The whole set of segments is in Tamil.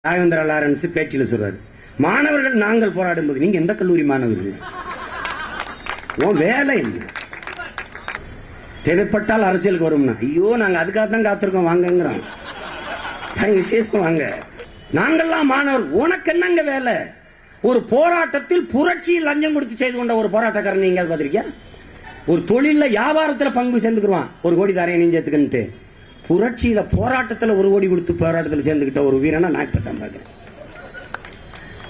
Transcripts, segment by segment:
ராகவேந்திர லாரன்ஸ் பேட்டியில் சொல்றாரு, மாணவர்கள் நாங்கள் போராடும் போது நீங்க எந்த கல்லூரி மாணவர்கள்? வேலை என்ன? தேவைப்பட்டால் அரசியலுக்கு வரும்னா, ஐயோ நாங்க அதுக்காக தான் காத்திருக்கோம் வாங்கிறோம். விஷயத்துக்கு வாங்க. நாங்கள்லாம் மாணவர், உனக்கு என்னங்க வேலை? ஒரு போராட்டத்தில் புரட்சியில் லஞ்சம் கொடுத்து செய்து கொண்ட ஒரு போராட்டக்காரன் நீங்க பாத்திருக்கியா? ஒரு தொழில வியாபாரத்தில் பங்கு சேர்ந்துக்குருவான், 1 கோடி தரையை நீ சேர்த்துக்கிட்டு. புரட்சியில போராட்டத்தில் 1 கோடி கொடுத்து போராட்டத்தில் சேர்ந்துக்கிட்ட ஒரு வீரனை நான் இப்பதான் பாக்குறேன்.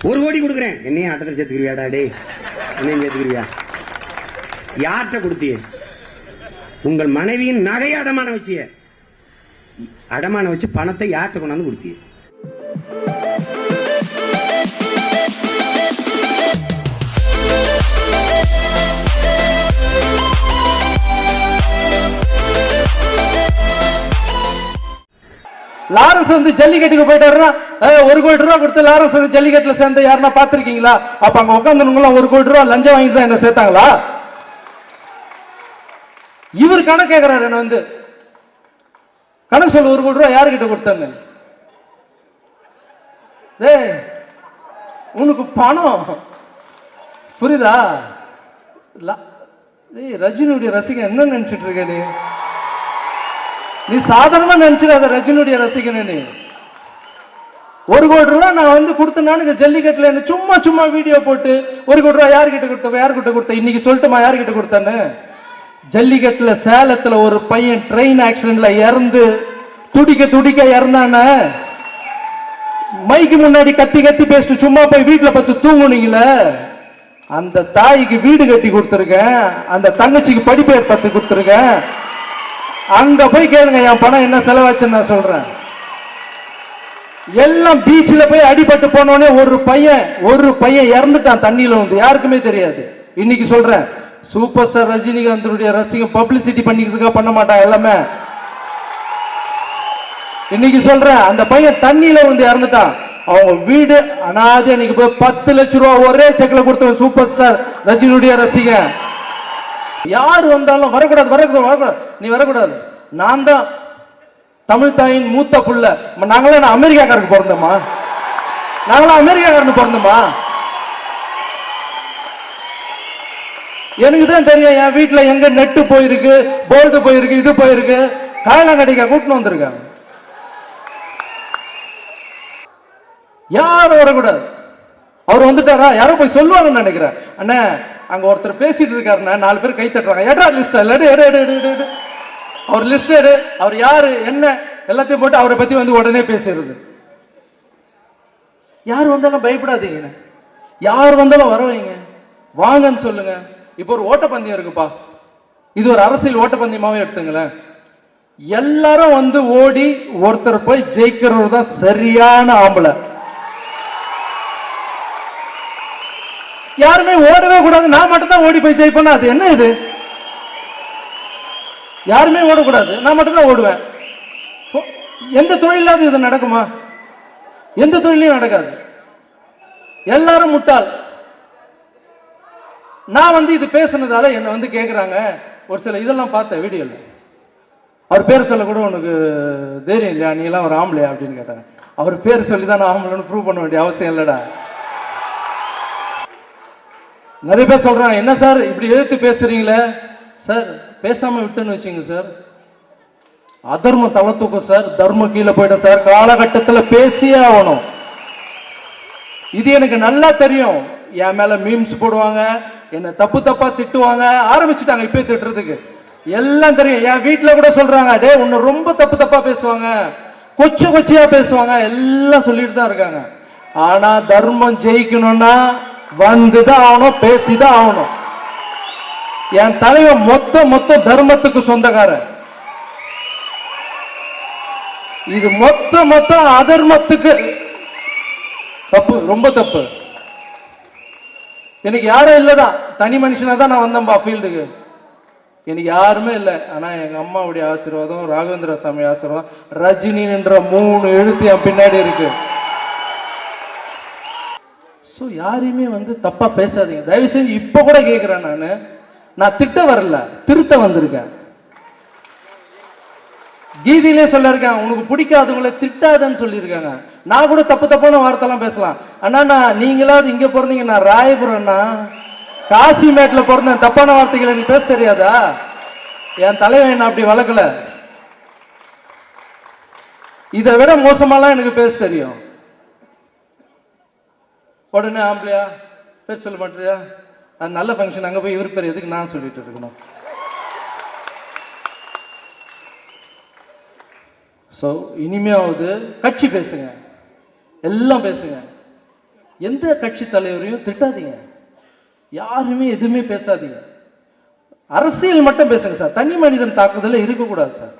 1 கோடி கொடுக்குறேன், என்னையும் ஆட்டத்தில் சேர்த்துக்கிறியாடா? டே என்னையும் சேர்த்துக்கிறியா? யார்கிட்ட கொடுத்திய? உங்கள் மனைவியின் நகையை அடமான வச்சிய. அடமான வச்சு பணத்தை யார்கிட்ட கொண்டாந்து கொடுத்திய? லாரன்ஸ் வந்து ஜல்லிக்கட்டுக்கு போயிட்டாருன்னா 1 கோடி ரூபாய் கொடுத்து லாரன்ஸ் வந்து ஜல்லிக்கட்டுல சேர்ந்த யாருன்னா பாத்திருக்கீங்களா? அப்ப அங்க உட்காந்துருங்களாம் 1 கோடி ரூபாய் லஞ்சம் வாங்கிட்டு தான் என்ன சேர்த்தாங்களா? இவர் கணக்கு கேட்கிறாரு, என்ன வந்து கணக்கு சொல்ல 1 கோடி ரூபாய் யாருக்கிட்ட கொடுத்தாங்க? உனக்கு பணம் புரியுதா? ரஜினியுடைய ரசிகன் என்ன நினைச்சிட்டு இருக்க நீ சாதாரணமா நினைச்சிடாத. ரஜினியுடைய ரசிகன் நீ 1 கோடி ரூபாய் நான் வந்து கொடுத்தேன்னு ஜல்லிக்கட்டுல என்ன சும்மா சும்மா வீடியோ போட்டு 1 கோடி ரூபாய் யாருக்கிட்ட கொடுத்த யாருக்கிட்ட கொடுத்த இன்னைக்கு சொல்லட்டுமா யாருக்கிட்ட கொடுத்தான்னு? ஜல்லிக்கட்டுல சேலத்துல ஒரு பையன் ட்ரெயின் ஆக்சிடென்ட்ல இறந்து துடிக்க துடிக்க இறந்தான, மைக்கு முன்னாடி கத்தி கத்தி பேசிட்டு சும்மா போய் வீட்டுல பார்த்து தூங்குனீங்கள, அந்த தாய்க்கு வீடு கட்டி கொடுத்துருக்கேன், அந்த தங்கச்சிக்கு படிப்பு ஏற்படுத்தி கொடுத்துருக்கேன். அங்க போய் கேளுங்க என் பணம் என்ன செலவாச்சுன்னு நான் சொல்றேன். எல்லாம் பீச்சில் போய் அடிபட்டு போனோடனே ஒரு பையன் இறந்துட்டான் தண்ணியில வந்து, யாருக்குமே தெரியாது. இன்னைக்கு சொல்றேன், சூப்பர் ஸ்டார் ரஜினிகாந்தனுடைய ரசிகம் பப்ளிசிட்டி பண்ணிக்கிறதுக்காக பண்ண மாட்டான் எல்லாமே. இன்னைக்கு சொல்றேன், அந்த பையன் தண்ணியில வந்து இறந்துட்டான். அவங்க வீடு அனாதை. இன்னைக்கு போய் 10 லட்சம் ரூபாய் ஒரே செக்ல கொடுத்தவன் சூப்பர் ஸ்டார் ரஜினியுடைய ரசிகன். யாரு வந்தாலும் வரக்கூடாது, நீ வரக்கூடாது. நான் தான் தமிழ் தாயின் மூத்த புள்ள. நாங்களாம் அமெரிக்காக்காரருக்கு பிறந்தோமா? நாங்களாம் அமெரிக்காக்காரனு பிறந்தோமா? எனக்கு தான் தெரியும் என் வீட்டுல எங்க நெட்டு போயிருக்கு, போல்டு போயிருக்கு, இது போயிருக்கு. காயலாங்கடிக்கா கூட்டின்னு வந்திருக்காங்க. யாரும் வரக்கூடாது. அவர் வந்துட்டாரா யாரும் போய் சொல்லுவாங்கன்னு நினைக்கிறேன். அண்ணா அங்க ஒருத்தர் பேசிட்டு இருக்காருன்னா 4 பேர் கை தட்டுறாங்க. எடா லிஸ்ட் அவர் லிஸ்ட் எடு, அவர் யாரு என்ன எல்லாத்தையும் போட்டு அவரை பத்தி வந்து உடனே பேசுறது. யார் வந்தாலும் பயப்படாதீங்க, யார் வந்தாலும் வர வைங்க, வாங்கன்னு சொல்லுங்க. இப்போ ஒரு ஓட்டப்பந்தயம் இருக்குப்பா, இது ஒரு அரசியல் ஓட்டப்பந்தயமாவே எடுத்துங்களேன். எல்லாரும் வந்து ஓடி ஒருத்தர் போய் ஜெயிக்கிறது தான் சரியான ஆம்பளை. யாருமே ஓடவே கூடாது, நான் மட்டும் தான் ஓடி போய் ஜெயிப்பேன். அது என்ன இது? யாருமே ஓடக்கூடாது, நான் மட்டும் தான் ஓடுவேன். எந்த தொழிலாவது இது நடக்குமா? எந்த தொழிலையும் நடக்காது. எல்லாரும் முட்டாள். நான் வந்து இது பேசுனதால என்ன வந்து கேட்கிறாங்க. ஒரு சில இதெல்லாம் பார்த்தேன் வீடியோல. அவர் பேர் சொல்ல கூட உனக்கு தைரியம் இல்லையா, நீ எல்லாம் ஒரு ஆம்பளையா அப்படின்னு கேட்டாங்க. அவர் பேர் சொல்லி தான் நான் ஆம்பளைன்னு ப்ரூவ் பண்ண வேண்டிய அவசியம் இல்லடா. நிறைய பேர் சொல்றாங்க, என்ன சார் இப்படி எழுத்து பேசுறீங்களே சார், பேசாம விட்டுன்னு வச்சுங்க சார், அதர்மம் தலை தூக்கும் சார், தர்மம் கீழே போயிடும் சார். காலகட்டத்தில் பேசியே ஆகணும். இது எனக்கு நல்லா தெரியும். என் மேல மீம்ஸ் போடுவாங்க, என்ன தப்பு தப்பா திட்டுவாங்க, ஆரம்பிச்சுட்டாங்க இப்ப திட்டுறதுக்கு. எல்லாம் தெரியும். என் வீட்டுல கூட சொல்றாங்க, டே உன்னை ரொம்ப தப்பு தப்பா பேசுவாங்க, கொச்சையா பேசுவாங்க, எல்லாம் சொல்லிட்டு தான் இருக்காங்க. ஆனா தர்மம் ஜெயிக்கணும்னா வந்துதான் ஆகணும், பேசிதான் ஆகணும். என் தலைவன் மொத்த தர்மத்துக்கு சொந்தக்காரன். இது மொத்த அதர்மத்துக்கு தப்பு, ரொம்ப தப்பு. எனக்கு யாரும் இல்லதான், தனி மனுஷனா தான் நான் வந்தேன்பா ஃபீல்டுக்கு. எனக்கு யாருமே இல்லை. ஆனா எங்க அம்மாவுடைய ஆசீர்வாதம், ராகவேந்திர சாமி ஆசீர்வாதம், ரஜினி என்ற 3 எழுத்து என் பின்னாடி இருக்கு. யாரையுமே வந்து தப்பா பேசாதீங்க தயவு செஞ்சு. இப்ப கூட கேட்கிறேன், நான் திட்ட வரல, திருத்த வந்திருக்கேன். கீதையிலே சொல்ல இருக்கேன், உனக்கு பிடிக்காதவங்களை திட்டாதன்னு சொல்லியிருக்காங்க. நான் கூட தப்பான வார்த்தைலாம் பேசலாம். அண்ணா நீங்களாவது இங்க பிறந்தீங்க, நான் ராயபுரம்னா காசிமேட்ல பிறந்தேன். தப்பான வார்த்தைகள் எனக்கு பேச தெரியாதா? என் தலைவன் என்ன அப்படி வளர்க்கல. இதை விட மோசமாலாம் எனக்கு பேச தெரியும். உடனே ஆம்பளையா பேச சொல்ல மாட்டியா? அது நல்ல ஃபங்க்ஷன், அங்கே போய் இவர் பேர் எதுக்கு நான் சொல்லிட்டு இருக்கணும்? ஸோ இனிமையாவது கட்சி பேசுங்க, எல்லாம் பேசுங்க. எந்த கட்சி தலைவரையும் திட்டாதீங்க, யாருமே எதுவுமே பேசாதீங்க. அரசியல் மட்டும் பேசுங்க சார். தனி மனிதன் தாக்குதல இருக்கக்கூடாது சார்.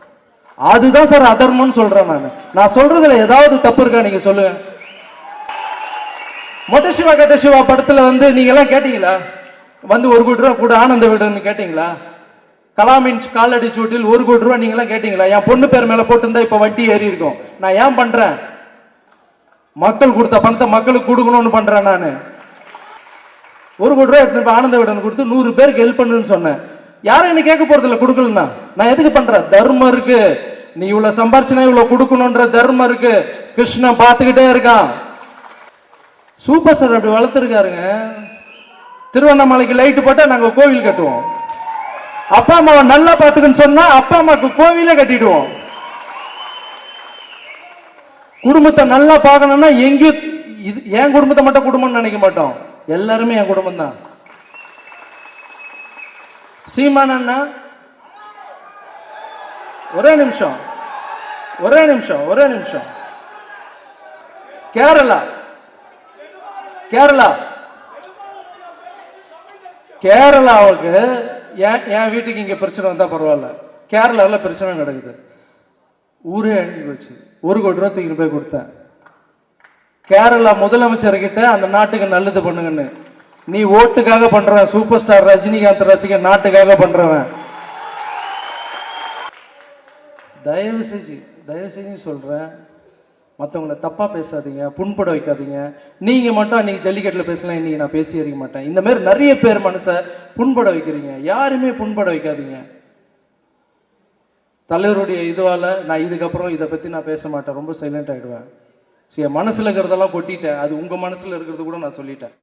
அதுதான் சார் அதர்மம்னு சொல்றேன். நான் சொல்றதுல ஏதாவது தப்பு இருக்கா நீங்க சொல்லுங்க. மொட்ட சிவா கட்ட சிவா படத்துல நீங்க எல்லாம் கேட்டீங்களா? 1 கோடி ரூபா கூட ஆனந்த விடன்னு கேட்டீங்களா? கலாமின் காலடி சூட்டில் 1 கோடி ரூபா நீங்க எல்லாம் கேட்டீங்களா? என் பொண்ணு பேர் மேல போட்டிருந்தா இப்ப வட்டி ஏறி இருக்கும். நான் ஏன் பண்றேன்? மக்கள் கொடுத்த பணத்தை மக்களுக்கு கொடுக்கணும்னு பண்றேன். நான் 1 கோடி ரூபாய் எடுத்து ஆனந்த விடன் கொடுத்து 100 பேருக்கு ஹெல்ப் பண்ணுன்னு சொன்னேன். யாரும் என்ன கேட்க போறது இல்ல கொடுக்கலன்னா. நான் எதுக்கு பண்றேன்? தர்மம் இருக்கு. நீ இவ்வளவு சம்பாரிச்சுனா இவ்வளவு கொடுக்கணும்ன்ற தர்மம் இருக்கு. கிருஷ்ணன் பார்த்துக்கிட்டே இருக்கான். சூப்பர் ஸ்டார் அப்படி வளர்த்துருக்காருங்க. திருவண்ணாமலைக்கு லைட் போட்டா நாங்க கோவில் கட்டுவோம். அப்பா அம்மாவை நல்லா பார்த்துக்குன்னு சொன்னா அப்பா அம்மாவுக்கு கோவிலே கட்டிடுவோம். குடும்பத்தை நல்லா பார்க்கணும்னா எங்கேயும் என் குடும்பத்தை மட்டும் குடும்பம்னு நினைக்க மாட்டோம். எல்லாருமே என் குடும்பம் தான். சீமான் அண்ணா ஒரே நிமிஷம். கேரளாவுக்கு என் வீட்டுக்கு இங்க பிரச்சனை வந்தா பரவாயில்ல. கேரளால பிரச்சனை நடக்குது. ஊரே அழிஞ்சு போச்சு. 1 கோடி ரூபா தூக்கி போய் கொடுத்தேன். கேரளா முதலமைச்சர்கிட்ட அந்த நாட்டுக்கு நல்லது பண்ணுங்கன்னு. நீ ஓட்டுக்காக பண்றவன், சூப்பர் ஸ்டார் ரஜினிகாந்த் ரசிகன், நாட்டுக்காக பண்றவன். தயவு செஞ்சு சொல்றேன், மற்றவங்களை தப்பா பேசாதீங்க, புண்பட வைக்காதீங்க. நீங்க மட்டும் அன்னைக்கு ஜல்லிக்கட்டுல பேசலாம், இன்னைக்கு நான் பேசி அறிக்க மாட்டேன். இந்த மாதிரி நிறைய பேர் மனசை புண்பட வைக்கிறீங்க. யாருமே புண்பட வைக்காதீங்க. தலைவருடைய இதுவால நான் இதுக்கப்புறம் இதை பத்தி நான் பேச மாட்டேன். ரொம்ப சைலண்ட் ஆயிடுவேன். என் மனசுல இருக்கிறதெல்லாம் கொட்டிட்டேன். அது உங்க மனசுல இருக்கிறது கூட நான் சொல்லிட்டேன்.